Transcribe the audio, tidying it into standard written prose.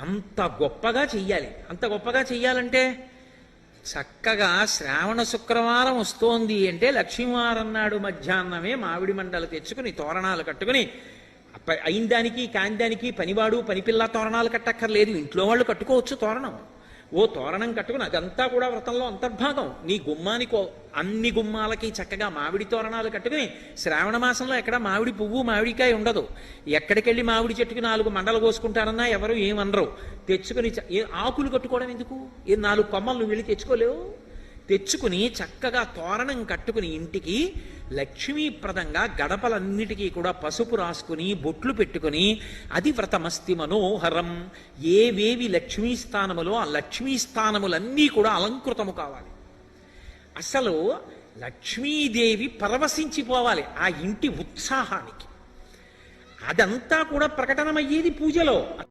అంత గొప్పగా చెయ్యాలి. అంత గొప్పగా చెయ్యాలంటే చక్కగా శ్రావణ శుక్రవారం వస్తోంది అంటే లక్ష్మీవారం నాడు మధ్యాహ్నమే మామిడి మండలు తెచ్చుకుని తోరణాలు కట్టుకుని అయిన దానికి కాని దానికి పనివాడు పనిపిల్ల తోరణాలు కట్టక్కర్లేదు, ఇంట్లో వాళ్ళు కట్టుకోవచ్చు తోరణం. ఓ తోరణం కట్టుకుని అదంతా కూడా వ్రతంలో అంతర్భాగం. నీ గుమ్మానికో అన్ని గుమ్మాలకి చక్కగా మామిడి తోరణాలు కట్టుకుని శ్రావణ మాసంలో ఎక్కడ మామిడి పువ్వు మామిడికాయ ఉండదు. ఎక్కడికెళ్ళి మామిడి చెట్టుకు 4 మండలు కోసుకుంటారన్నా ఎవరు ఏమనరు. తెచ్చుకుని ఆకులు కట్టుకోవడం ఎందుకు? 4 కొమ్మలు నువ్వు వెళ్ళి తెచ్చుకోలేవు. తెచ్చుకుని చక్కగా తోరణం కట్టుకుని ఇంటికి లక్ష్మీప్రదంగా గడపలన్నిటికీ కూడా పసుపు రాసుకుని బొట్లు పెట్టుకుని అది వ్రతమస్తి మనోహరం. ఏవేవి లక్ష్మీస్థానములో ఆ లక్ష్మీస్థానములన్నీ కూడా అలంకృతము కావాలి. అసలు లక్ష్మీదేవి పరవశించిపోవాలి ఆ ఇంటి ఉత్సాహానికి. అదంతా కూడా ప్రకటనమయ్యేది పూజలో.